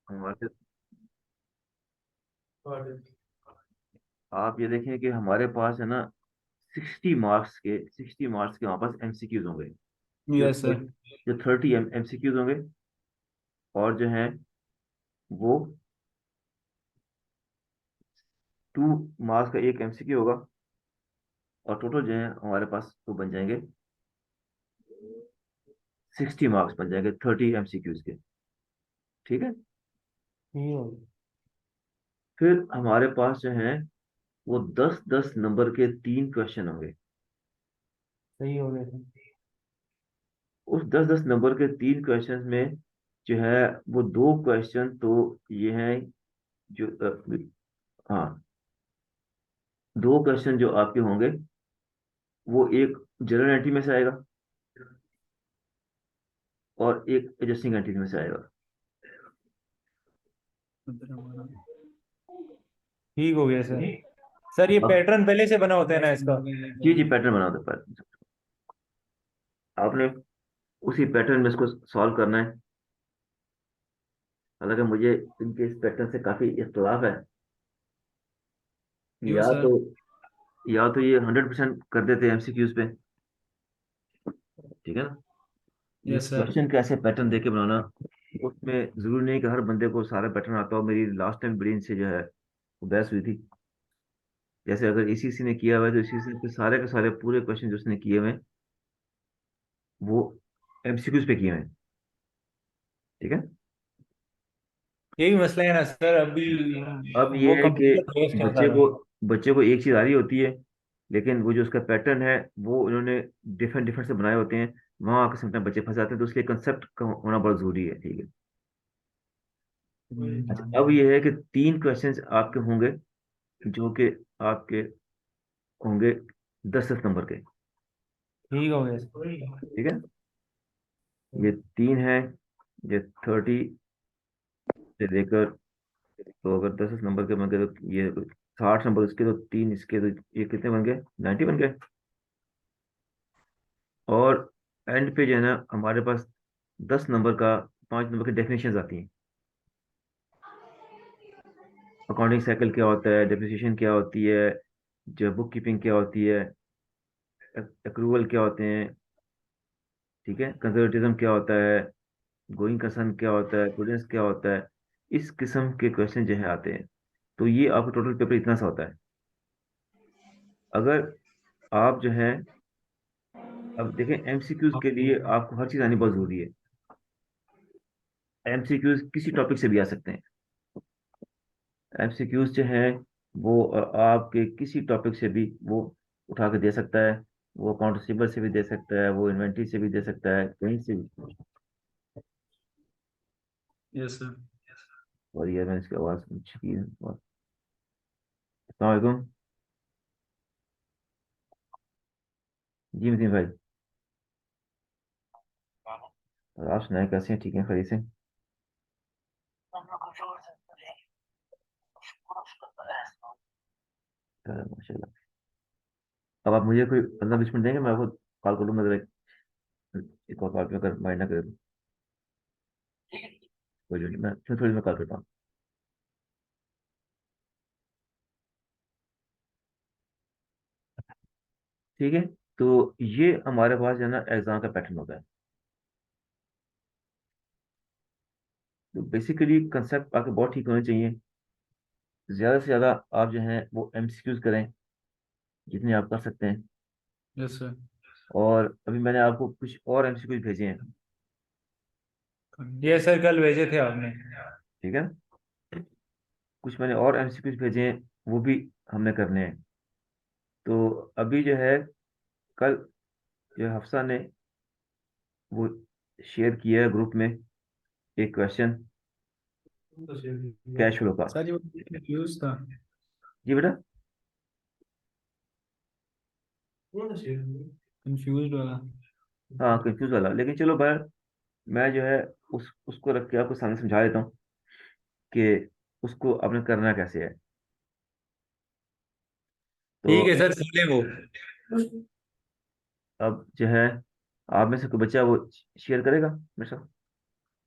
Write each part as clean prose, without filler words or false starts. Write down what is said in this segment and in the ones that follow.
हमारे आप ये देखें कि हमारे पास है ना 60 मार्क्स के हमारे पास एमसीक्यूज होंगे। जो यस सर। जो 30 एमसीक्यूज होंगे, और जो है वो 2 मार्क्स का एक एमसीक्यू होगा। और टोटल जो है हमारे पास वो बन जाएंगे, 60 मार्क्स बन जाएंगे 30 एमसीक्यूज के। ठीक है। हम्म। फिर हमारे पास जो है वो 10-10 नंबर के 3 क्वेश्चन होंगे। सही हो गया सर। उस 10-10 नंबर के 3 क्वेश्चन में जो है वो 2 क्वेश्चन तो ये हैं, जो हाँ, 2 क्वेश्चन जो आपके होंगे वो एक जनरल एंट्री में से आएगा और एक एडजस्टिंग एंट्री में से आएगा। ठीक हो गया सर। सर ये अब पैटर्न पहले से बना होता है ना इसका? जी जी, पैटर्न बना दो पैटर्न। आपने उसी पैटर्न में इसको सॉल्व करना है। हालांकि मुझे इनके इस पैटर्न से काफी इख्तलाफ है। क्यों या सर? तो या तो ये 100% कर देते हैं एमसीक्यूज पे। ठीक है ना। ये यस सर। क्वेश्चन कैसे पैटर्न देके बनाना, उसमें जरूरी नहीं कि हर बंदे को सारा पैटर्न आता हो। मेरी लास्ट टाइम ब्रेन से जो है वो बहस हुई थी। जैसे अगर इसी ने किया हुआ है तो इसी के सारे पूरे क्वेश्चन जो उसने किए हुए हैं वो एमसीक्यूज पे किए हुए हैं। ठीक है। यही मसला है ना सर अभी। अब ये वो है कि कंप्यूटर बेस्ड चलता बच्चे है। को बच्चे को एक चीज आ रही होती है, लेकिन वो जो उसका पैटर्न है वो इन्होंने डिफरेंट डिफरेंट से बनाए होते हैं। वहां आकर समटाइम बच्चे फंस जाते हैं, तो इसलिए कंसेप्ट का होना बहुत जरूरी है। ठीक है। अच्छा, अब ये है कि 3 क्वेश्चंस आपके होंगे जो कि आपके होंगे 10-10 नंबर के। ठीक हो गया सर। ठीक है। ये 3 है, ये 30 से लेकर, तो अगर 10-10 नंबर के बन गए तो ये 60 नंबर इसके, तो 3 इसके, तो ये कितने बन गए? 90 बन गए। और एंड पे जो है ना हमारे पास 10 नंबर का 5 नंबर की डेफिनेशन आती हैं। अकाउंटिंग साइकिल क्या होता है, डेप्रिसिएशन क्या होती है, जो बुक कीपिंग क्या होती है, एक्रूवल क्या होते हैं, ठीक है, कंजर्वेटिज्म क्या होता है, गोइंग कंसर्न क्या होता है, प्रूडेंस क्या होता है। इस किस्म के क्वेश्चन जो है आते हैं। तो ये आपका टोटल पेपर इतना सा होता है। अगर आप जो है, अब देखें एमसीक्यूज के लिए आपको हर चीज आनी बहुत जरूरी है। एमसीक्यूज किसी टॉपिक से भी आ सकते हैं। एमसीक्यूज जो है वो आपके किसी टॉपिक से भी वो उठा के दे सकता है। वो अकाउंट रिसीवेबल से भी दे सकता है, वो इन्वेंट्री से भी दे सकता है, कहीं से भी। Yes sir. और ये मैंने इसकी आवाज़ अच्छी की है। और अस्सलाम वालेकुम। जी मतीन भाई, और आप सुनाए कैसे हैं? ठीक है, खरीद से? माशाल्लाह। अब आप मुझे कोई 15-20 मिनट देंगे? मैं आपको कॉल कर लूँ, मतलब एक और कॉल पे, अगर माइंड ना करें तो। कोई नहीं, मैं फिर थोड़ी देर में कॉल करता हूँ। ठीक है। तो ये हमारे पास जो है ना एग्जाम का पैटर्न होता है। तो बेसिकली कंसेप्ट आपके बहुत ठीक होने चाहिए। ज्यादा से ज्यादा आप जो है वो एमसीक्यूज करें, जितने आप कर सकते हैं। Yes sir. और अभी मैंने आपको कुछ और एमसीक्यूज भेजे हैं। ये सर कल भेजे थे आपने। ठीक है। कुछ मैंने और एमसीक्यूज भेजे हैं, वो भी हमने करने हैं। तो अभी जो है, कल जो हफ्सा ने वो शेयर किया है ग्रुप में एक क्वेश्चन कैश फ्लो का। सर ये कंफ्यूज था। जी बेटा। कंफ्यूज वाला। हाँ, कंफ्यूज वाला, लेकिन चलो भाई, मैं जो है उसको रख के आपको सामने समझा देता हूँ कि उसको आपने करना कैसे है। तो ठीक है सर खोले वो। अब जो है, आप में से कोई बच्चा वो शेयर करेगा मेरे साथ?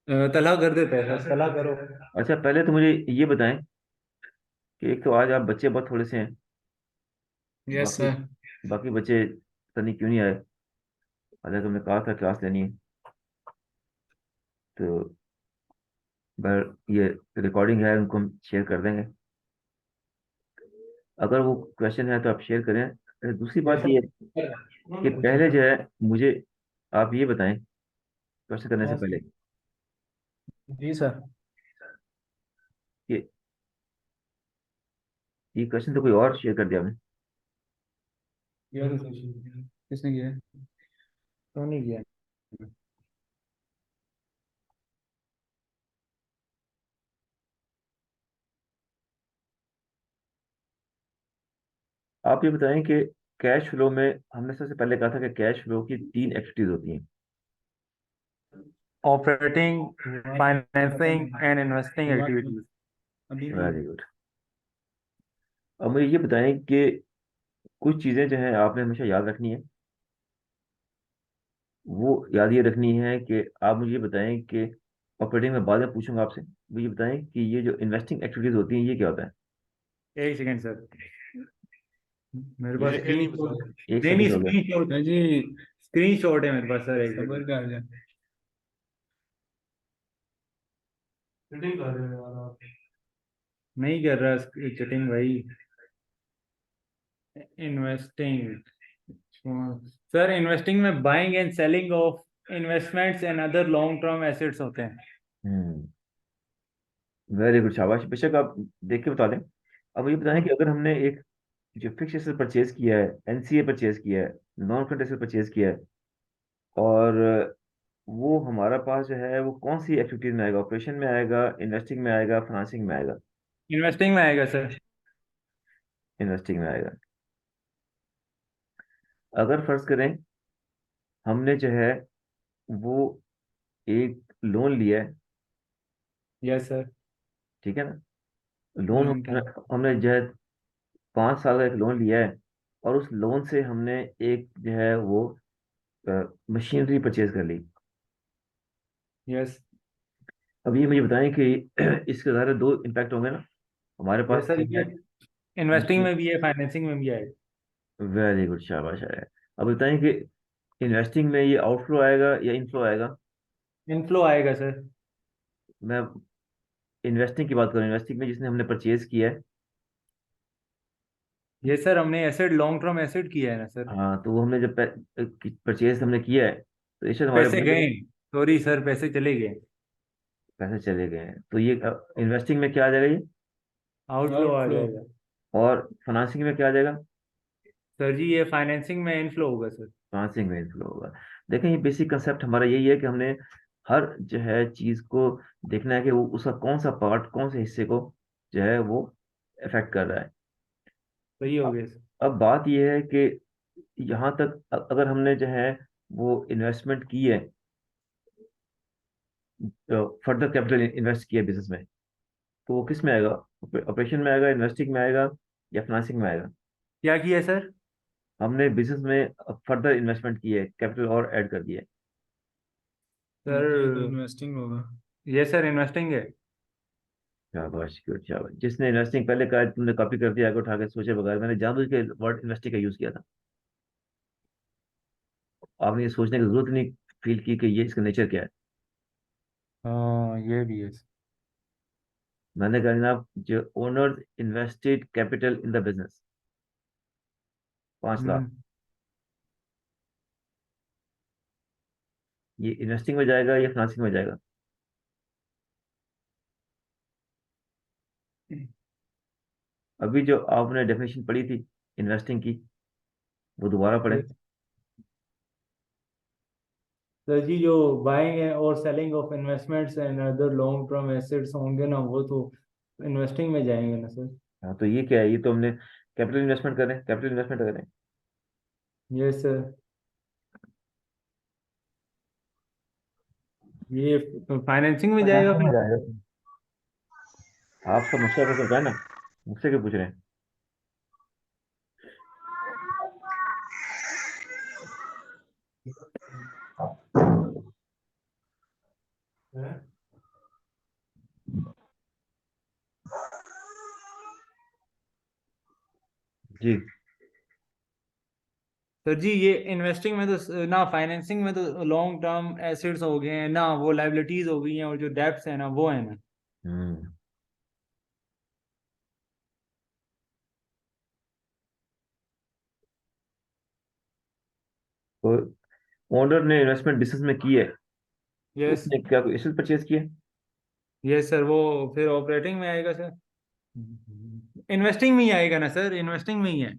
तला कर देते हैं सर, तला करो। अच्छा, पहले तो मुझे ये बताएं कि एक तो आज आप बच्चे बहुत थोड़े से हैं। यस बाकी सर। बाकी बच्चे पता नहीं क्यों नहीं आए। हालांकि हमने कहा था क्लास लेनी है। तो ये रिकॉर्डिंग है, उनको हम शेयर कर देंगे। अगर वो क्वेश्चन है तो आप शेयर करें। दूसरी बात ये है कि उन्होंने पूछा पहले था। जो है मुझे आप ये बताएं क्वेश्चन करने से हाँ पहले सर। जी सर। कि ये क्वेश्चन तो कोई और शेयर कर दिया आपने। किया तो सर। किसने किया है? तो नहीं किया। आप ये बताएं कि कैश फ्लो में हमने सबसे पहले कहा था कि कैश फ्लो की तीन एक्टिविटीज होती हैं। Operating, financing and investing activities. अभी नहीं वेरी गुड। अब मुझे ये बताएं कि कुछ चीजें जो हैं आपने हमेशा याद रखनी है। वो याद ये रखनी है कि आप मुझे ये बताएं कि ऑपरेटिंग में बाद में पूछूंगा आपसे। मुझे बताएं कि ये जो इन्वेस्टिंग एक्टिविटीज होती हैं ये क्या होता है। है। एक सेकंड सर, मेरे पास ये स्क्रीन शॉट। एक नहीं नहीं, सेकंड हो गया। स्क्रीन शॉट है जी। स्क्रीन शॉट है मेरे पास सर, एक खबर का आ जाए। चीटिंग कर रहे हो यार आप। नहीं कर रहा चीटिंग भाई। इन्वेस्टिंग, सर इन्वेस्टिंग में buying and selling of investments and other long term assets होते हैं। हम्म। वेरी गुड, शाबाश। बेशक आप देख के बता दें। अब मुझे बताएं कि अगर हमने एक जो फिक्स एसेट परचेज किया है, एनसीए परचेज किया है, नॉन करंट एसेट परचेज किया है, और वो हमारा पास जो है वो कौन सी एक्टिविटीज में आएगा, ऑपरेशन में आएगा, इन्वेस्टिंग में आएगा, फाइनेंसिंग में आएगा। इन्वेस्टिंग में आएगा सर। इन्वेस्टिंग में आएगा। अगर फर्ज करें हमने जो है वो एक लोन लिया है। Yes sir. ठीक है ना। लोन हमने जो है 5 साल का एक लोन लिया है, और उस लोन से हमने एक जो है वो मशीनरी परचेज कर ली। यस। अब ये मुझे बताएं कि इसके ज़्यादा दो इम्पैक्ट होंगे ना हमारे पास यस सर, जो ये है। इन्वेस्टिंग में भी है, फाइनेंसिंग में भी आएगा। वेरी गुड, शाबाश है। अब बताएं कि इन्वेस्टिंग में ये आउटफ्लो आएगा या इनफ्लो आएगा। इनफ्लो आएगा सर। मैं इन्वेस्टिंग की बात करूँ, इन्वेस्टिंग में जिसने हमने परचेज किया है। ये सर हमने एसेट, लॉन्ग टर्म एसेट किया है ना सर। हाँ, तो वो हमने जब परचेज हमने किया है तो इससे हमारे पैसे गए, सॉरी सर, पैसे चले गए। पैसे चले गए हैं, तो ये इन्वेस्टिंग में क्या आ जाएगा ये। आउटफ्लो आ जाएगा। और फाइनेंसिंग में क्या आ जाएगा। सर जी ये फाइनेंसिंग में इनफ्लो होगा सर। फाइनेंसिंग में इनफ्लो होगा। देखें, ये बेसिक कंसेप्ट हमारा यही है कि हमने हर जो है चीज को देखना है कि वो उसका कौन सा पार्ट, कौन से हिस्से को जो है वो इफेक्ट कर रहा है। सही हो अब गया सर। अब बात यह है कि यहाँ तक अगर हमने जो है वो इन्वेस्टमेंट की है, फर्दर कैपिटल इन्वेस्ट किया बिजनेस में, तो वो किस में आएगा। ऑपरेशन में आएगा, इन्वेस्टिंग में आएगा, या फाइनेंसिंग में आएगा। क्या किया सर? हमने बिजनेस में फर्दर इन्वेस्टमेंट की है, कैपिटल और ऐड कर दिया है। सर ये तो इन्वेस्टिंग होगा। ये सर इन्वेस्टिंग है। शाबाश, गुड, शाबाश। जिसने इन्वेस्टिंग पहले कहा तुमने कॉपी कर दिया, आगे उठा के सोचे बगैर। मैंने जानबूझ के वर्ड इन्वेस्टिंग का यूज किया था। आपने ये सोचने की जरूरत नहीं फील की कि ये इसका नेचर क्या है। हाँ ये भी है। मैंने कहा जनाब, जो owners invested capital in the business 5 lakh, hmm. ये इन्वेस्टिंग में जाएगा या फाइनेंसिंग में जाएगा। अभी जो आपने डेफिनेशन पढ़ी थी इन्वेस्टिंग की, वो दोबारा पढ़ें। सर जी जो बाइंग है और selling of investments and other long term assets होंगे ना, वो तो इन्वेस्टिंग में जाएंगे ना सर। हाँ, तो ये क्या है, ये तो हमने कैपिटल इन्वेस्टमेंट करें, कैपिटल इन्वेस्टमेंट करें। ये सर, ये फाइनेंसिंग में जाएगा फाइनेंसिंग में फिर। जाएगा। आपका मशवरा तो है ना, मुझसे क्यों पूछ रहे हैं। हैं? जी। सर जी ये इन्वेस्टिंग में तो ना, फाइनेंसिंग में तो लॉन्ग टर्म एसेट्स हो गए हैं ना, वो लाइबिलिटीज हो गई हैं, और जो डेब्ट्स है ना वो है ना। हम्म। तो ओनर ने इन्वेस्टमेंट बिजनेस में की है, तो यस। उसने क्या कोई एसेट परचेज किया? यस सर, वो फिर ऑपरेटिंग में आएगा सर। इन्वेस्टिंग में ही आएगा ना सर, इन्वेस्टिंग में ही है।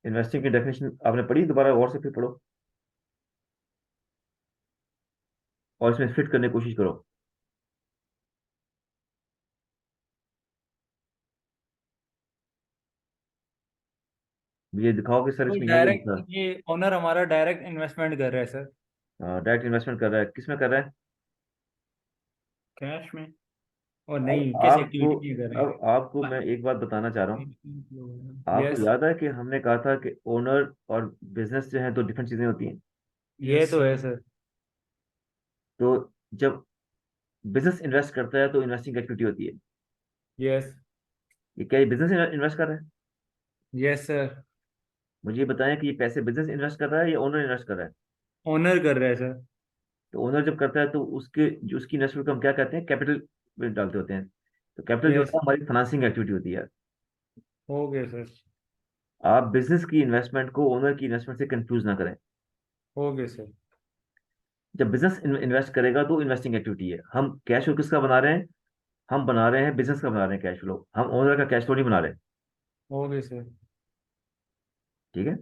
इन्वेस्टिंग की डेफिनेशन आपने पढ़ी? दोबारा और से फिर पढ़ो और इसमें फिट करने की कोशिश करो। ये दिखाओ कि सर तो इसमें ये डायरेक्ट लिखा। ये ओनर हमारा डायरेक्ट इन्वेस्टमेंट कर रहा है सर। डायरेक्ट इन्वेस्टमेंट कर रहा है, किस में कर रहा है? कैश में। और अब नहीं, किस आपको एक्टिविटी में कर रहे अब आपको मैं एक बात बताना चाह रहा हूँ। हैं। आपको यस। याद है कि हमने कहा था कि ओनर और बिजनेस जो है दो डिफरेंट चीजें होती हैं। ये तो है सर। तो जब बिजनेस इन्वेस्ट करता है तो इन्वेस्टिंग एक्टिविटी होती है। यस। ये क्या ये बिजनेस इन्वेस्ट कर रहा है? Yes sir. मुझे ये बताएं कि ये पैसे बिजनेस इन्वेस्ट कर रहा है या ओनर इन्वेस्ट कर रहा है? ओनर कर रहा है सर। तो ओनर जब करता है तो उसके जो उसकी इन्वेस्टमेंट को हम क्या कहते हैं, कैपिटल में डालते होते हैं। तो कैपिटल जो यस। होता है हमारी फाइनेंसिंग एक्टिविटी होती है। हो गया सर। आप बिजनेस की इन्वेस्टमेंट को ओनर की इन्वेस्टमेंट से कंफ्यूज ना करें। हो गया सर। जब बिजनेस इन्वेस्ट करेगा तो इन्वेस्टिंग एक्टिविटी है। हम कैश फ्लो किसका बना रहे हैं? हम बना रहे हैं बिजनेस का, बना रहे हैं कैश फ्लो। हम ओनर का कैश फ्लो नहीं बना रहे। हो गया सर। ठीक है। हो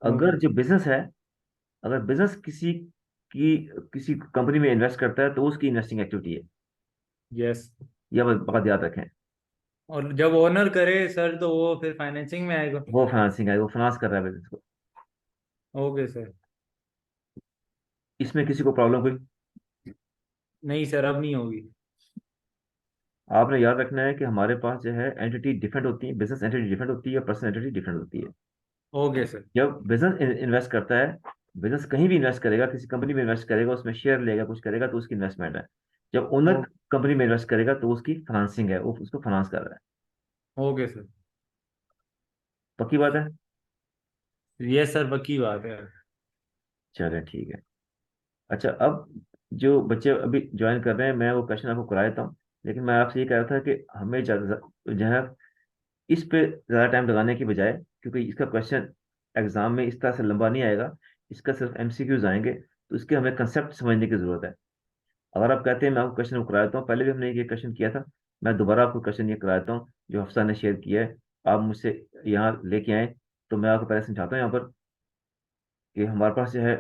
अगर गया। जो बिजनेस है, अगर बिजनेस किसी कंपनी में इन्वेस्ट करता है तो उसकी इन्वेस्टिंग एक्टिविटी है। यस। यह बात याद रखें। और जब ओनर करे सर तो वो फिर फाइनेंसिंग में आएगा। वो फाइनेंसिंग है, वो फाइनेंस कर रहा है बिजनेस को। हो गया सर। इसमें किसी को प्रॉब्लम कोई? नहीं सर, अब नहीं होगी। आपने याद रखना है कि हमारे पास जो है एंटिटी डिफरेंट होती है, बिजनेस एंटिटी डिफरेंट होती है और पर्सनल एंटिटी डिफरेंट होती है। हो गया सर। जब बिजनेस इन्वेस्ट करता है, बिजनेस कहीं भी इन्वेस्ट करेगा, किसी कंपनी में इन्वेस्ट करेगा, उसमें शेयर लेगा, कुछ करेगा, तो उसकी इन्वेस्टमेंट है। जब ओनर हो कंपनी में इन्वेस्ट करेगा तो उसकी फाइनेंसिंग है, वो उसको फाइनेंस कर रहा है। हो गया सर। पक्की बात है? ये सर पक्की बात है। चले ठीक है। अच्छा, अब जो बच्चे अभी ज्वाइन कर रहे हैं मैं वो क्वेश्चन आपको करा देता हूँ। लेकिन मैं आपसे ये कह रहा था कि हमें ज़्यादा जो है इस पे ज़्यादा टाइम लगाने की बजाय, क्योंकि इसका क्वेश्चन एग्जाम में इस तरह से लंबा नहीं आएगा, इसका सिर्फ एमसीक्यूज आएंगे, तो इसके हमें कंसेप्ट समझने की जरूरत है। अगर आप कहते हैं मैं आपको क्वेश्चन करा देता हूँ, पहले भी हमने ये क्वेश्चन किया था, मैं दोबारा आपको क्वेश्चन ये करा देता हूँ जो हफ्सा ने शेयर किया है। आप मुझसे यहाँ लेके आए, तो मैं आपको पहले समझाता हूँ यहाँ पर कि हमारे पास जो है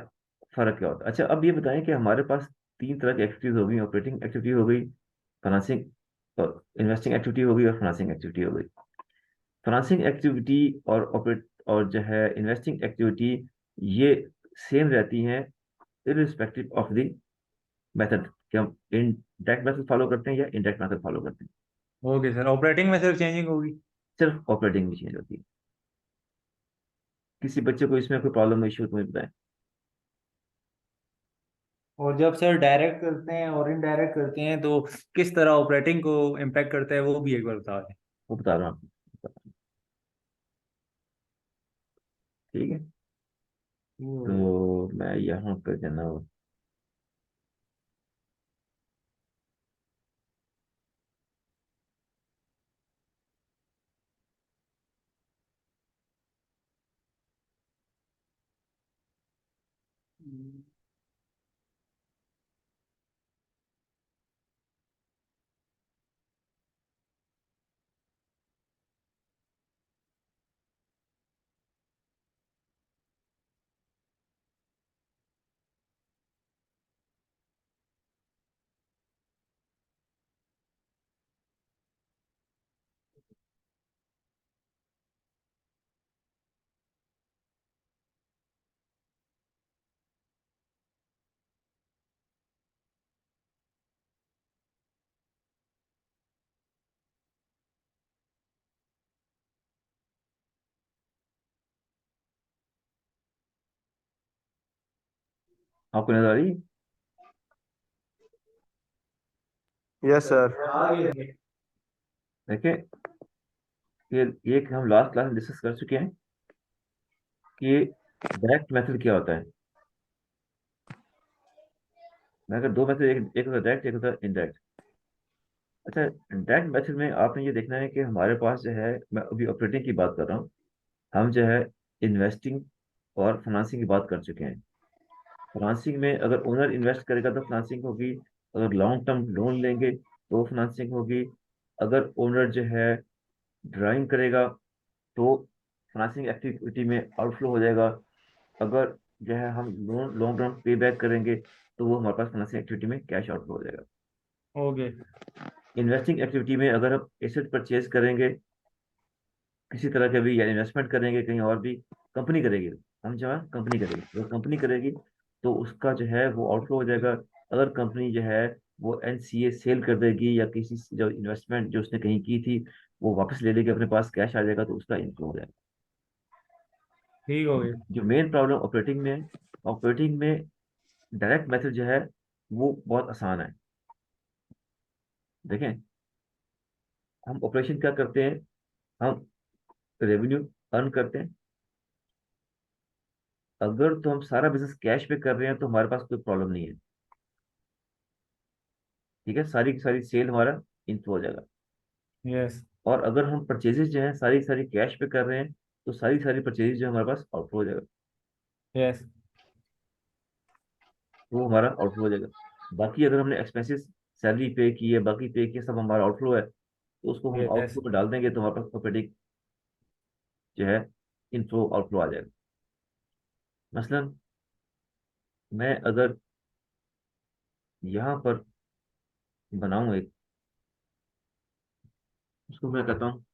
फर्क क्या होता है। अच्छा, अब ये बताएं कि हमारे पास तीन तरह की एक्टिविटीज हो गई, ऑपरेटिंग एक्टिविटी हो गई, फाइनेंसिंग और इन्वेस्टिंग एक्टिविटी हो गई, और फाइनेंसिंग एक्टिविटी हो गई। फाइनेंसिंग एक्टिविटी और ऑपरेट और जो है इन्वेस्टिंग एक्टिविटी, ये सेम रहती हैं इरिस्पेक्टिव ऑफ द मेथड, कि हम इन डायरेक्ट मेथड फॉलो करते हैं या इनडायरेक्ट मेथड फॉलो करते हैं। हो गया सर, ऑपरेटिंग में सिर्फ चेंजिंग होगी। सिर्फ ऑपरेटिंग में चेंज होती है। किसी बच्चे को इसमें कोई प्रॉब्लम इश्यू तुम्हें बताएं? और जब सर डायरेक्ट करते हैं और इनडायरेक्ट करते हैं तो किस तरह ऑपरेटिंग को इम्पेक्ट करता है, वो भी एक बार बता दें। वो बता रहा हूँ आपको। ठीक है। हम्म। तो मैं यहाँ पर देना। आपको नजर आ रही है? Yes sir. देखिए, कि एक हम लास्ट क्लास में डिस्कस कर चुके हैं कि डायरेक्ट मेथड क्या होता है। मैं अगर दो मेथड, एक होता है डायरेक्ट, एक होता है इनडायरेक्ट। अच्छा, डायरेक्ट मेथड में आपने ये देखना है कि हमारे पास जो है, मैं अभी ऑपरेटिंग की बात कर रहा हूँ, हम जो है इन्वेस्टिंग और फाइनेंसिंग की बात कर चुके हैं। फाइनेंसिंग में अगर ओनर इन्वेस्ट करेगा तो फाइनेंसिंग होगी, अगर लॉन्ग टर्म लोन लेंगे तो फाइनेंसिंग होगी, अगर ओनर जो है ड्राइंग करेगा तो फाइनेंसिंग एक्टिविटी में आउटफ्लो हो जाएगा, अगर जो है हम लोन लॉन्ग टर्म पे बैक करेंगे तो वो हमारे पास फाइनेंसिंग एक्टिविटी में कैश आउटफ्लो हो जाएगा। ओके। इन्वेस्टिंग एक्टिविटी में अगर हम एसेट परचेज करेंगे किसी तरह के भी, या इन्वेस्टमेंट करेंगे कहीं और भी, कंपनी करेगी, हम जो है कंपनी करेगी, अगर कंपनी करेगी तो उसका जो है वो आउटफ्लो हो जाएगा। अगर कंपनी जो है वो एनसीए सेल कर देगी या किसी जो इन्वेस्टमेंट जो उसने कहीं की थी वो वापस ले लेगी, अपने पास कैश आ जाएगा, तो उसका इनफ्लो हो जाएगा। ठीक हो गया। जो मेन प्रॉब्लम ऑपरेटिंग में है, ऑपरेटिंग में डायरेक्ट मेथड जो है वो बहुत आसान है। देखें, हम ऑपरेशन क्या करते हैं, हम रेवेन्यू अर्न करते हैं। अगर तो हम सारा बिजनेस कैश पे कर रहे हैं तो हमारे पास कोई प्रॉब्लम नहीं है, ठीक है, सारी की सारी सेल हमारा इनफ्लो हो जाएगा। यस। और अगर हम परचेजेज जो है सारी सारी कैश पे कर रहे हैं तो सारी सारी परचेजेज जो है हमारे पास आउटफ्लो हो जाएगा, यस। वो हमारा आउटफ्लो हो जाएगा। बाकी अगर हमने एक्सपेंसेस, सैलरी पे की है, बाकी पे किया, सब हमारा आउटफ्लो है, तो उसको हम यस। आउटफ्लो में डाल देंगे तो हमारे पास ऑटोमेटिक जो है इनफ्लो आउटफ्लो आ जाएगा। मसलन मैं अगर यहाँ पर बनाऊं एक, उसको मैं कहता हूँ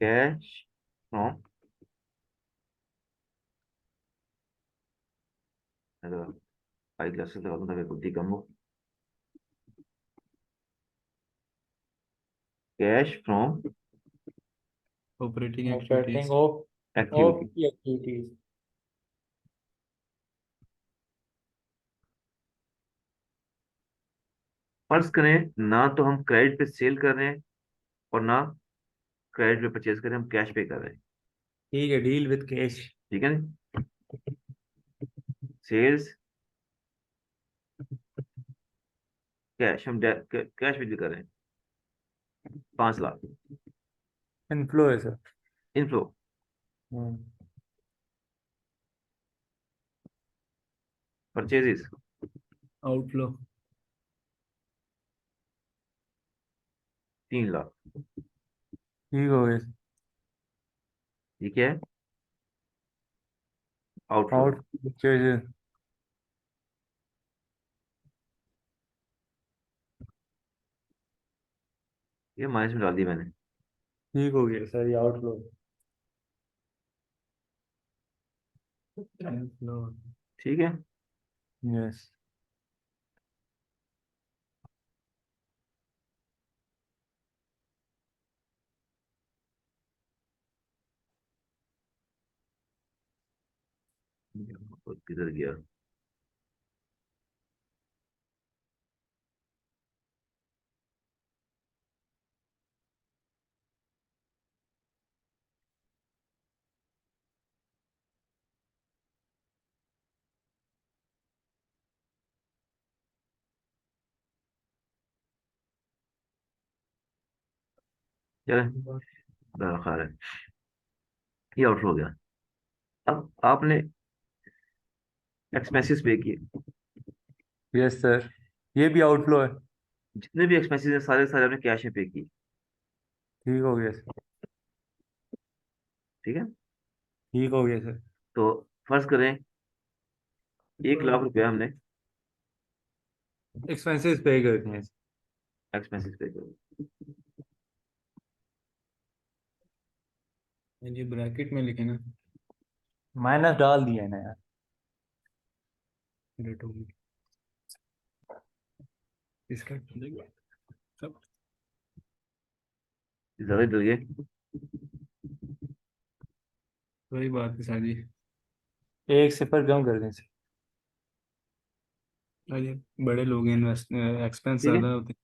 कैश फ्रॉम, अगर आई ग्लासेस लगा दूं ताकि बुद्धि कम हो, cash from operating activities. Of activity. की एक्टिविटीज। फर्ज करें ना तो हम क्रेडिट पे सेल कर रहे हैं और ना क्रेडिट पे परचेज कर रहे हैं, हम कैश पे कर रहे हैं। ठीक है, डील विद कैश। ठीक है ना, सेल्स कैश, हम कैश पे डील कर रहे हैं, 5 लाख इनफ्लो है sir. Inflow. Purchases outflow. 3 lakh. ठीक हो गया। ठीक है, आउटफ्लो। Out purchases. ये माइनस में डाल दी मैंने। ठीक हो गया सर, ये आउटफ्लो। इनफ्लो। ठीक है, यस। किधर गया। चले, मेरा ख्याल है ये आउटफ्लो हो गया। अब आपने एक्सपेंसेस पे किए, यस सर, ये भी आउटफ्लो है। जितने भी एक्सपेंसेस हैं सारे सारे आपने कैश में पे किए। ठीक हो गया सर। ठीक है, ठीक हो गया सर। तो फर्ज करें 1 लाख रुपया हमने एक्सपेंसेस पे करते हैं। एक्सपेंसेस पे किए। ये ब्रैकेट में लिखे ना, माइनस डाल दिया है ना यार। डेट होगी इसका सब। ज्यादा डर गए। वही बात है शादी। एक सिफर कम कर दें सर। अरे बड़े लोग हैं, इन्वेस्ट एक्सपेंस ठीक है। ज़्यादा होते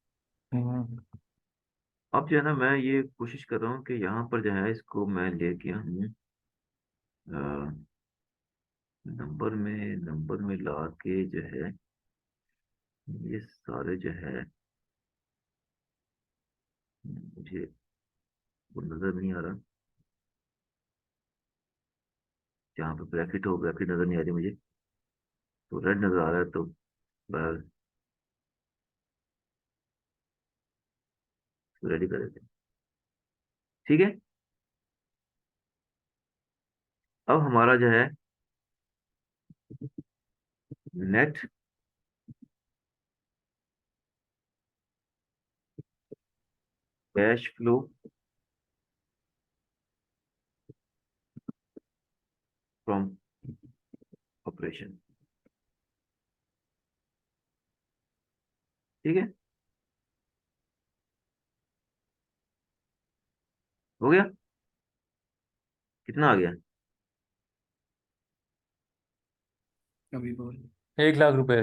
हैं। अब जो है ना, मैं ये कोशिश कर रहा हूँ कि यहाँ पर जो है इसको मैं लेके हूँ नंबर में ला के जो है, ये सारे जो है, मुझे वो नजर नहीं आ रहा। जहाँ पे ब्रैकेट हो, ब्रैकेट नजर नहीं आ रही मुझे, तो रेड नजर आ रहा है, तो रेडी कर देते हैं। ठीक है। अब हमारा जो है net cash flow from operation. ठीक है, हो गया। कितना आ गया? अभी बोल, 1 लाख रुपए।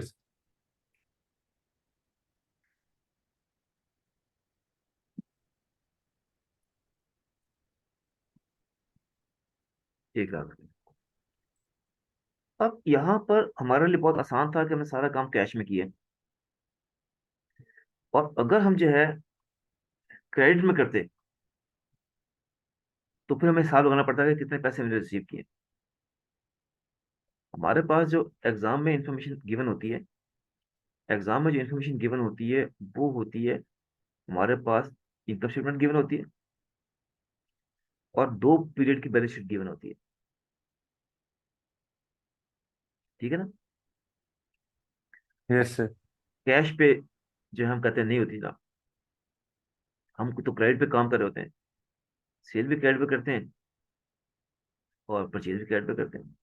1 लाख। अब यहाँ पर हमारे लिए बहुत आसान था कि हमने सारा काम कैश में किया, और अगर हम जो है क्रेडिट में करते, तो फिर हमें हिसाब लगाना पड़ता है कि कितने पैसे हमने रिसीव किए। हमारे पास जो एग्जाम में इंफॉर्मेशन गिवन होती है, एग्जाम में जो इंफॉर्मेशन गिवन होती है, वो होती है, हमारे पास इनकम स्टेटमेंट गिवन होती है, और 2 पीरियड की बैलेंस शीट गिवन होती है। ठीक है ना। Yes sir. कैश पे जो हम कहते हैं नहीं होती ना, हम तो क्रेडिट पे काम कर रहे होते हैं, सेल भी क्रेडिट पे करते हैं और परचेज भी क्रेडिट पे करते हैं।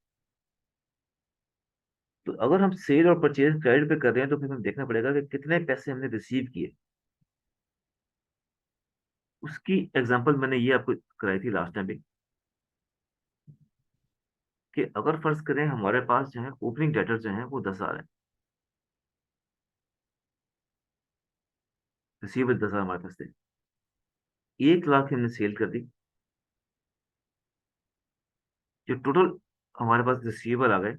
तो अगर हम सेल और परचेज क्रेडिट पे कर रहे हैं, तो फिर हमें देखना पड़ेगा कि कितने पैसे हमने रिसीव किए। उसकी एग्जांपल मैंने ये आपको कराई थी लास्ट टाइम भी, कि अगर फर्ज करें हमारे पास जो है ओपनिंग डेटर जो है वो 10,000 है, रिसीवेबल 10,000 हमारे पास थे, 1 लाख हमने सेल कर दी, जो टोटल हमारे पास रिसीवेबल आ गए,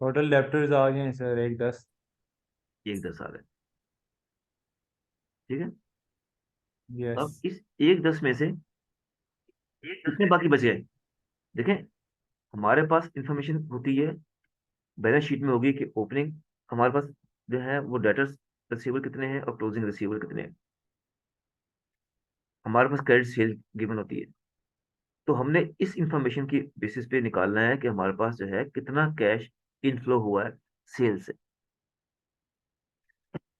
टोटल डेप्टर्स आ गए हैं सर 1,10। 1,10 आ गए। ठीक है। यस। अब इस 1,10 में से कितने बाकी बच गए? देखें, हमारे पास इंफॉर्मेशन होती है, बैलेंस शीट में होगी कि ओपनिंग हमारे पास जो है वो डेटर्स रिसीवेबल कितने हैं और क्लोजिंग रिसीवेबल कितने हैं। हमारे पास क्रेडिट सेल गिवन होती है। तो हमने इस इंफॉर्मेशन की बेसिस पे निकालना है कि हमारे पास जो है कितना कैश इनफ्लो हुआ है सेल से।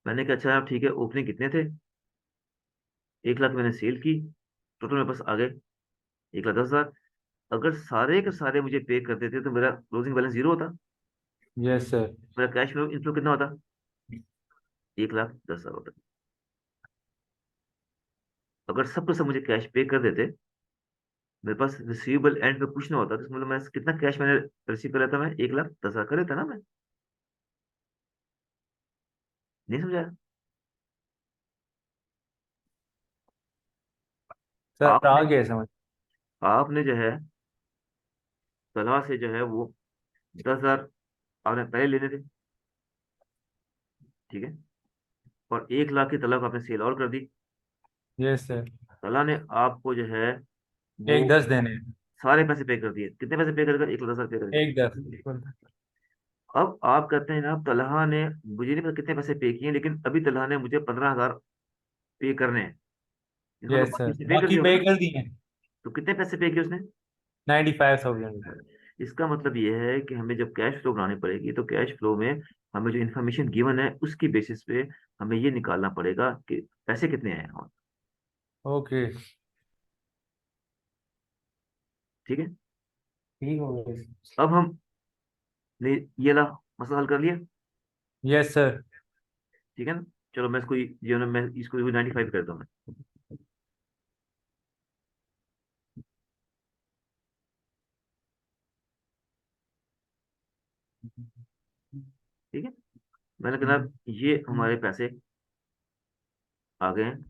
मैंने कहा अच्छा ठीक है, ओपनिंग कितने थे? 1 लाख मैंने सेल की, टोटल मेरे पास आ गए 1,10,000। अगर सारे के सारे मुझे पे कर देते तो मेरा क्लोजिंग बैलेंस जीरो होता, यस सर। मेरा कैश फ्लो इनफ्लो कितना होता? 1,10,000 होता। अगर सबके सब मुझे कैश पे कर देते, मेरे पास रिसीवेबल एंड में कुछ ना होता, तो इसका मतलब मैं कितना कैश मैंने रिसीव कर लेता? मैं 1,10,000 कर लेता ना मैं। नहीं समझाया सर आ आपने? गया समझ। आपने जो है तला से जो है वो 10,000 आपने पहले लेने थे। ठीक है। और 1 लाख की तलब आपने सेल और कर दी। Yes sir. तला ने आपको जो है वो 1,10 देने हैं। सारे पैसे पे कर दिए। कितने पैसे पे करेगा? 1,10,000 पे करेगा। 1,10 बिल्कुल। अब आप कहते हैं जनाब तलहा ने, मुझे नहीं पता कितने पैसे पे किए, लेकिन अभी तलहा ने मुझे 15,000 पे करने हैं। इसका मतलब यस बाकी सर, उसने पे कर बाकी दिया होगा पे ना। कर दिए। तो कितने पैसे पे किए उसने? 95,000। इसका मतलब ये है कि हमें जब कैश फ्लो बनानी पड़ेगी, तो कैश फ्लो में हमें जो इन्फॉर्मेशन गिवन है उसकी बेसिस पे हमें ये निकालना पड़ेगा कि पैसे कितने आए हैं। ओके। ठीक है। ठीक हो गया। अब हम ने ये ला मसला हल कर लिया। Yes sir. ठीक है ना। चलो मैं इसको ये ना, मैं इसको 95 करता हूँ मैं। ठीक है। मैंने कहा जनाब ये हमारे पैसे आ गए हैं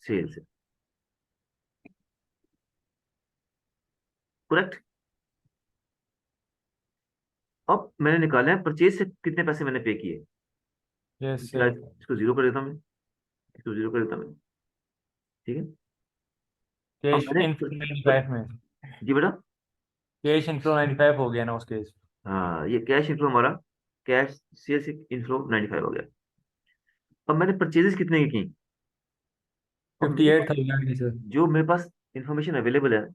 सेल से। करेक्ट। अब मैंने निकाले हैं परचेज से कितने पैसे मैंने पे किए। यस क्या सर। इसको जीरो कर देता हूँ मैं, इसको जीरो कर देता हूँ मैं। ठीक है। अब कैश मैंने इनफ्लो पर, 95 में, जी बेटा। कैश इनफ्लो 95 हो गया ना उस केस। हाँ ये कैश इनफ्लो हमारा, कैश सेल्स इनफ्लो 95 हो गया। अब मैंने परचेजेस कितने की। अब फिफ्टी मेरे एट पास, थाउजेंड की सर। जो मेरे पास इंफॉर्मेशन अवेलेबल है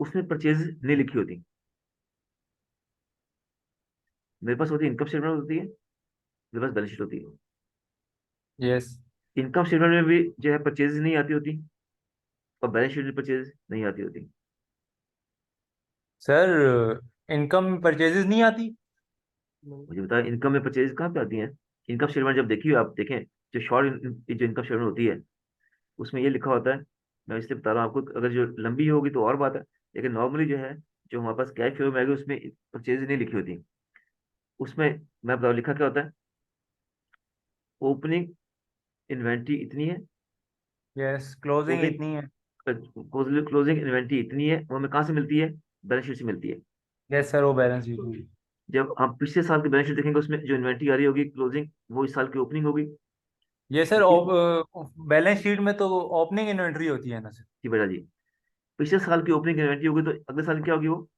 उसमें परचेजेस नहीं लिखी होती। मेरे पास होती इनकम स्टेटमेंट होती है, मेरे पास बैलेंस शीट होती है। यस इनकम स्टेटमेंट में भी जो है परचेजेस नहीं आती होती, और बैलेंस शीट में परचेजेस नहीं आती होती। सर, इनकम परचेजेस नहीं आती। मुझे बताया इनकम में परचेज कहाँ पे आती है। इनकम स्टेटमेंट जब देखिए आप देखें, जो शॉर्ट जो इनकम स्टेटमेंट होती है उसमें ये लिखा होता है। मैं इसलिए बता रहा हूँ आपको, अगर जो लंबी होगी तो और बात है, लेकिन नॉर्मली जो है, जो हमारे पास कैश फ्लो में आएगी उसमें परचेज नहीं लिखी होती। उसमें मैं बताऊँ लिखा क्या होता है। ओपनिंग इन्वेंट्री इतनी है, यस, क्लोजिंग क्लोजिंग इतनी है। क्लोजिंग इन्वेंट्री इतनी है, वो हमें कहाँ से मिलती है, बैलेंस शीट से मिलती है। यस सर, वो बैलेंस शीट होगी। जब हम पिछले साल की बैलेंस शीट देखेंगे उसमें जो इन्वेंट्री आ रही होगी क्लोजिंग, वो इस साल की ओपनिंग होगी। ये सर, पिछले, बैलेंस शीट में तो ओपनिंग इन्वेंट्री होती है ना सर। जी बेटा जी, पिछले साल की ओपनिंग इन्वेंट्री होगी तो अगले साल की क्या होगी वो,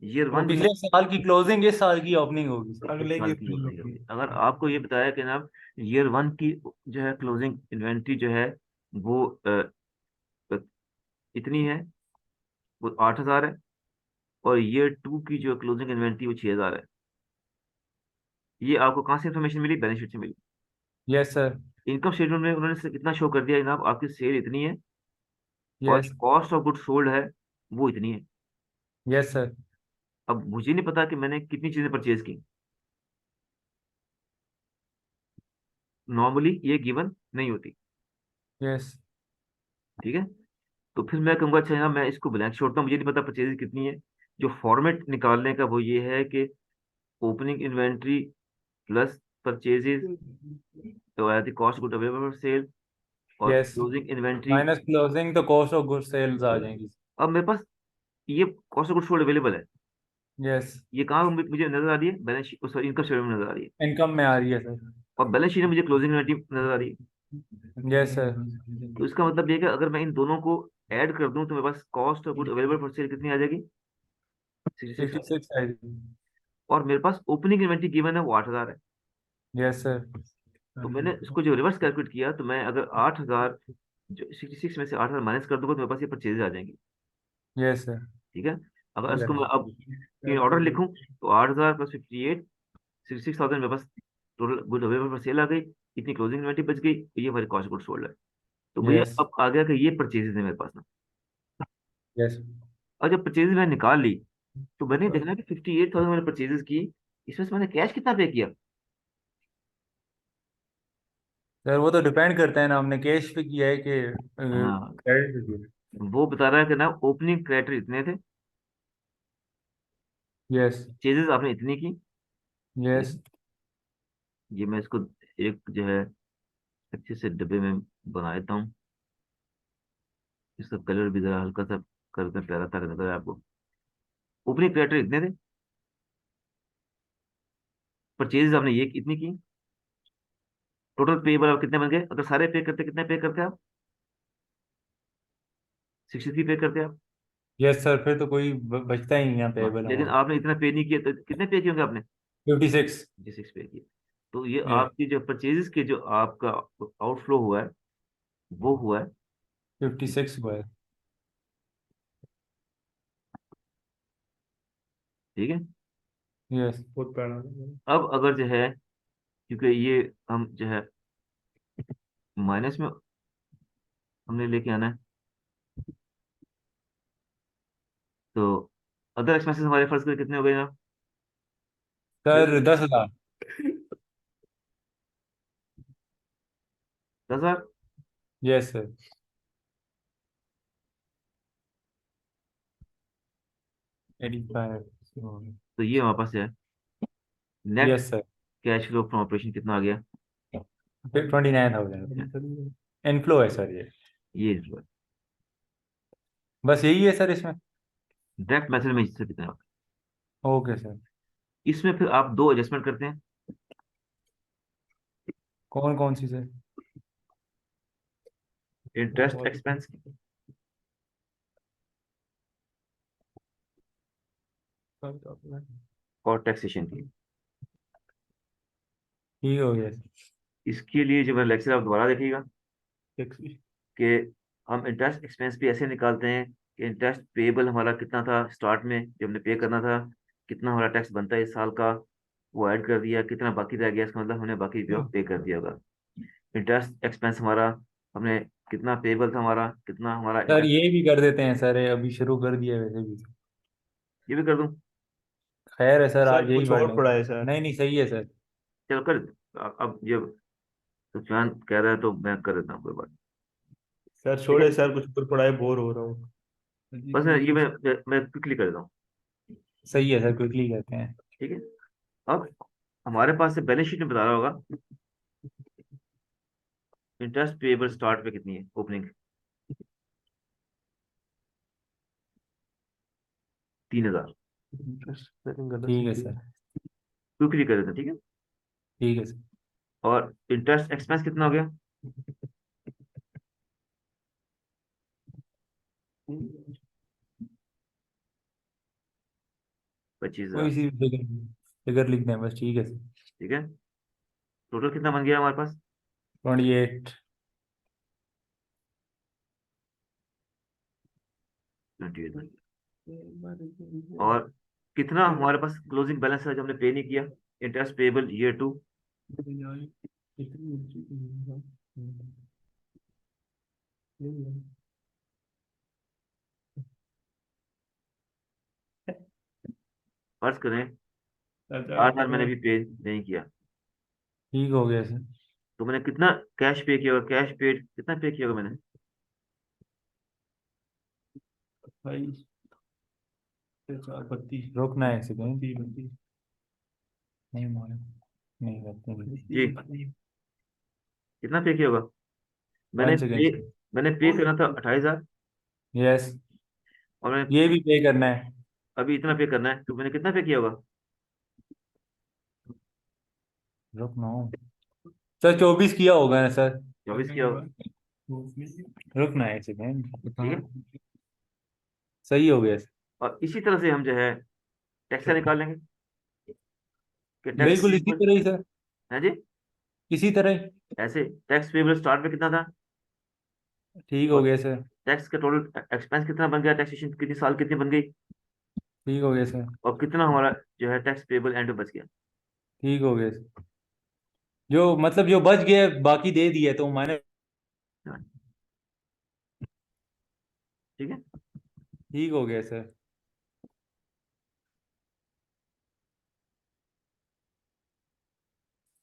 ईयर वो वन जो है, पिछले साल की क्लोजिंग इस साल की ओपनिंग होगी सर। इस अगले की साल की ओपनिंग ओपनिंग होगी। होगी। अगर आपको ये बताया कि जनाब ईयर वन की जो है क्लोजिंग इन्वेंट्री जो है वो अ, इतनी है, वो 8,000 है, और ईयर टू की जो क्लोजिंग इन्वेंट्री वो 6,000 है। ये आपको कहाँ से इन्फॉर्मेशन मिली, बैलेंस शीट से मिली। Yes sir. इनकम स्टेटमेंट में उन्होंने सिर्फ इतना शो कर दिया जनाब आपकी सेल इतनी है, और yes. Cost of good sold है वो इतनी है। Yes sir. अब मुझे नहीं पता कि मैंने कितनी चीजें परचेज की। नॉर्मली ये गिवन नहीं होती। यस। ठीक है। तो फिर मैं कहूँगा अच्छा जनाब मैं इसको ब्लैंक छोड़ता हूँ, मुझे नहीं पता परचेज कितनी है। जो फॉर्मेट निकालने का वो ये है कि ओपनिंग इन्वेंट्री प्लस परचेजेस तो आती cost good available for sale, और yes, closing inventory. Minus closing तो कॉस्ट ऑफ गुड सेल्स आ जाएंगी। अब मेरे पास ये cost of good sold available है। यस। ये कहाँ मुझे नजर आ रही है, balance sheet, sorry income statement में नजर आ रही है। इनकम में आ रही है सर। और बैलेंस शीट में मुझे क्लोजिंग इन्वेंट्री नजर आ रही है। Yes sir. तो इसका मतलब ये है कि अगर मैं इन दोनों को ऐड कर दूं तो मेरे पास cost of good available for sale कितनी आ जाएगी, 66 आ सिक्सटी जाएगी। सिक्स आएगी। और मेरे पास ओपनिंग इन्वेंट्री गिवन है वो 8,000 है। Yes sir. तो मैंने इसको जो रिवर्स कैलकुलेट किया तो मैं अगर 8,000 जो 66 में से 8,000 माइनस कर दूंगा तो मेरे पास ये परचेजेज आ जाएंगी। Yes sir. ठीक है। अगर इसको मैं अब ये ऑर्डर लिखूं तो 8,000 प्लस 58, 66,000 मेरे पास total good available for sale आ गई। इतनी क्लोजिंग इन्वेंट्री बच गई, ये हमारी कॉस्ट गुड सोल्ड है। तो भैया यस। अब आ गया कि ये परचेजेज है मेरे पास ना। यस और जब परचेजेज मैंने निकाल ली तो मैंने देखना कि 58,000 मैंने परचेजेज की, इसमें से मैंने कैश कितना पे किया। सर, वो तो डिपेंड करता है ना, हमने कैश पे किया है कि हाँ, क्रेडिट पे किया वो बता रहा है कि ना ओपनिंग क्रेडिटर इतने थे, है। यस। परचेजेज आपने इतनी की। ठीक यस। है। ये मैं इसको एक जो है अच्छे से डब्बे में बना देता हूँ। इसका कलर भी जरा हल्का सा कर दें, प्यारा सा नजर आए आपको। ओपनिंग क्रेडिटर इतने थे, परचेजेज आपने ये इतनी की, टोटल पेबल आप कितने बन गए, अगर सारे पे करते कितने पे करते आप, 63 पे करते आप। यस सर, फिर तो कोई बचता ही नहीं है हाँ पेबल लेकिन अमाउंट। आपने इतना पे नहीं किया तो कितने पे किए होंगे आपने, 56। 66 पे किए। तो ये यस। आपकी जो परचेजेस के जो आपका आउटफ्लो हुआ है वो हुआ है। 56 हुआ है। ठीक है। यस, बहुत पैड़ा। अब अगर जो है, क्योंकि ये हम जो है माइनस में हमने लेके आना है, तो अदर एक्सपेंसेस हमारे फर्ज कर कितने हो गए ना। सर, 10,000। 10,000। Yes sir. 85। तो ये हमारे पास है। Net yes sir. Cash flow from operation कितना आ गया? 29,000 इनफ्लो है सर ये। ये बस यही है सर इसमें। डायरेक्ट मेथड में इससे कितना होगा? Okay sir. इसमें फिर आप दो एडजस्टमेंट करते हैं। कौन कौन सी सर? इंटरेस्ट एक्सपेंस और टैक्सेशन की। ठीक हो गया सर। इसके लिए जो मैं लेक्चर आप दोबारा देखिएगा Six- कि हम इंटरेस्ट एक्सपेंस भी ऐसे निकालते हैं कि इंटरेस्ट पेबल हमारा कितना था स्टार्ट में जब हमने पे करना था, कितना हमारा टैक्स बनता है इस साल का, वो ऐड कर दिया, कितना बाकी रह गया, इसका मतलब हमने बाकी पे कर दिया होगा। इंटरेस्ट एक्सपेंस हमारा, हमने कितना पेबल था हमारा, कितना हमारा सर इंटरेस्ट। ये भी कर देते हैं सर, ये अभी शुरू कर दिया है वैसे भी। ये भी कर दूं? खैर है सर, सर आज यही कुछ पढ़ और पढ़ा लेंगे। है सर। नहीं नहीं, सही है सर। चलो कर। अब जब सुफियान कह रहा है तो मैं कर देता हूँ, कोई बात नहीं। सर ठीक है, छोड़े सर, कुछ और पढ़ा है, बोर हो रहा हूँ। बस ये मैं क्विकली कर देता हूँ। सही है सर, क्विकली कहते हैं। ठीक है। अब हमारे पास से बैलेंस शीट में बता रहा होगा इंटरेस्ट पेबल स्टार्ट पे कितनी है ओपनिंग? 3,000। ठीक है सर। क्विकली कर देते हैं, ठीक है। ठीक है सर। और इंटरेस्ट एक्सपेंस कितना हो गया? 25,000। कोई सी फिगर, फिगर लिख दें बस, ठीक है सर। ठीक है। टोटल कितना बन गया हमारे पास? 28। 28 बन गया। और कितना हमारे पास क्लोजिंग बैलेंस है जो हमने पे नहीं किया? Interest payable year two. फर्ज करें 8,000 मैंने भी पे नहीं किया, ठीक हो गया सर। तो मैंने कितना कैश पे किया होगा? कैश पेड कितना पे किया होगा मैंने? भाई 4 32। रुकना है सेकंड। नहीं मालूम। नहीं जी, करते। कितना पे किया होगा? मैंने 1 सेकंड पे सर। मैंने पे करना था 28,000, यस। और मैंने ये भी पे करना है। अभी इतना पे करना है, तो मैंने कितना पे किया होगा? रुकना हो सर, 24 किया होगा ना सर? 24 किया होगा। रुकना है सेकंड। ठीक है। सही हो गया सर। और इसी तरह से हम जो है टैक्स का निकालेंगे कि टैक्स बिल्कुल इसी पेबल तरह ही सर। है जी। इसी तरह ही। ऐसे टैक्स पेबल स्टार्ट में कितना था, ठीक हो और गया सर। टैक्स का टोटल एक्सपेंस कितना बन गया, टैक्सेशन कितनी साल कितनी बन गई, ठीक हो गया सर। और कितना हमारा जो है टैक्स पेबल एंड में बच गया। ठीक हो गया सर। जो मतलब जो बच गया बाकी दे दिया तो मैंने। हाँ, ठीक है। ठीक हो गया सर।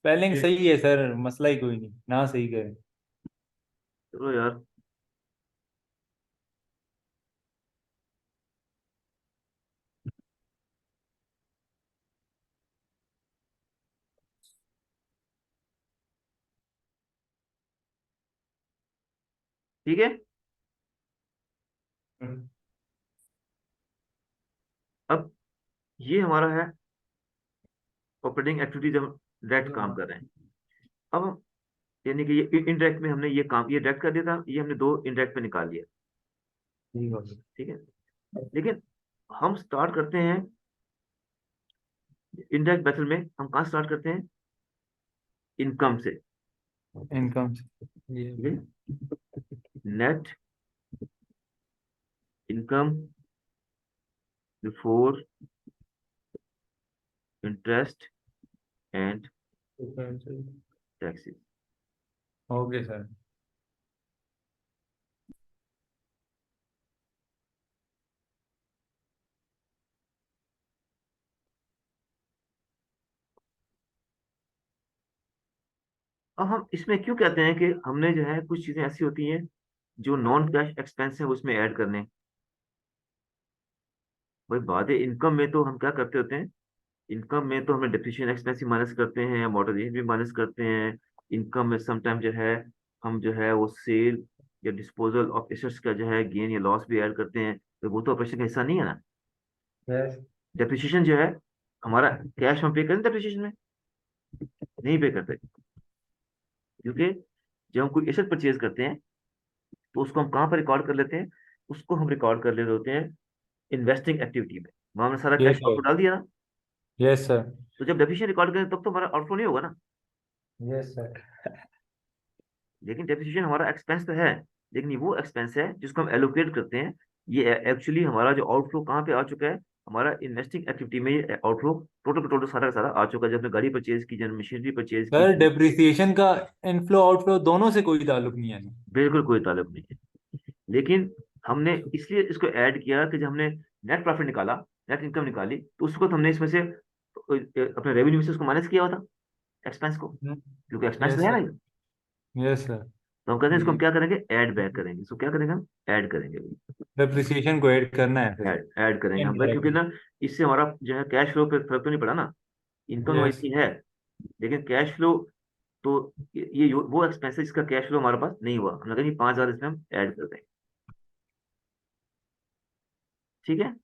स्पेलिंग सही है सर, मसला ही कोई नहीं ना, सही करें। चलो यार। ठीक है। अब ये हमारा है ऑपरेटिंग एक्टिविटी जब हम डायरेक्ट काम कर रहे हैं। अब यानी कि ये इनडायरेक्ट में हमने ये काम, ये डायरेक्ट कर दिया था, ये हमने दो इनडायरेक्ट पे निकाल लिया। ठीक हो गया। ठीक है। लेकिन हम स्टार्ट करते हैं इनडायरेक्ट मेथड में, हम कहाँ स्टार्ट करते हैं? इनकम से। इनकम। ठीक है। Net income before interest and taxes. Okay sir. अब हम इसमें क्यों कहते हैं कि हमने जो है कुछ चीजें ऐसी होती हैं जो नॉन कैश एक्सपेंस है उसमें ऐड करने हैं। भाई बात है, इनकम में तो हम क्या करते होते हैं, इनकम में तो हमें डेप्रिसिएशन एक्सपेंस भी माइनस करते हैं, अमोर्टाइजेशन भी माइनस करते हैं। इनकम में समटाइम जो है हम जो है वो सेल या डिस्पोजल ऑफ एसेट्स का जो है गेन या लॉस भी ऐड करते हैं, तो वो तो ऑपरेशन का हिस्सा नहीं है ना। यस। डेप्रिसिएशन जो है हमारा कैश में पे करें डेप्रिसिएशन में नहीं पे करते, क्योंकि जब हम कोई एसेट परचेज करते हैं तो उसको हम कहाँ पर रिकॉर्ड कर लेते हैं, उसको हम रिकॉर्ड कर लेते होते हैं इन्वेस्टिंग एक्टिविटी में, वहां हमने सारा यस कैश सर। आउटफलो डाल दिया ना। Yes sir. तो जब डेप्रिसिएशन रिकॉर्ड करें तब तो हमारा आउटफ्लो नहीं होगा ना। Yes sir. लेकिन डेप्रिसिएशन हमारा एक्सपेंस तो है, लेकिन ये वो एक्सपेंस है जिसको हम एलोकेट करते हैं। ये एक्चुअली हमारा जो आउटफ्लो कहाँ पे आ चुका है, हमारा इन्वेस्टिंग एक्टिविटी में ये आउटफ्लो टोटल का टोटल सारा का सारा आ चुका है, जब हमने गाड़ी परचेज की, जब मशीनरी परचेज की। सर डेप्रिसिएशन का इनफ्लो आउटफ्लो दोनों से कोई ताल्लुक नहीं है। बिल्कुल कोई ताल्लुक नहीं है। लेकिन हमने इसलिए इसको ऐड किया कि जब हमने नेट प्रॉफिट निकाला, नेट इनकम निकाली, तो उसको तो हमने इसमें से अपने रेवेन्यू में से उसको माइनस किया हुआ था, एक्सपेंस को, क्योंकि एक्सपेंस तो यस है ना सर। ये। Yes sir. तो हम कहते हैं इसको हम क्या करेंगे, ऐड बैक करेंगे, इसको क्या करेंगे हम, ऐड करेंगे, डेप्रिसिएशन को ऐड करना है फिर। ऐड करेंगे हम भाई, क्योंकि इनडायरेक्टली। ना इससे हमारा जो है कैश फ्लो पे फर्क तो नहीं पड़ा ना। इनकम तो यस। वैसी है, लेकिन कैश फ्लो तो ये वो एक्सपेंस है जिसका कैश फ्लो हमारे पास नहीं हुआ, हम लगे 5,000 इसमें हम ऐड कर दें। ठीक है।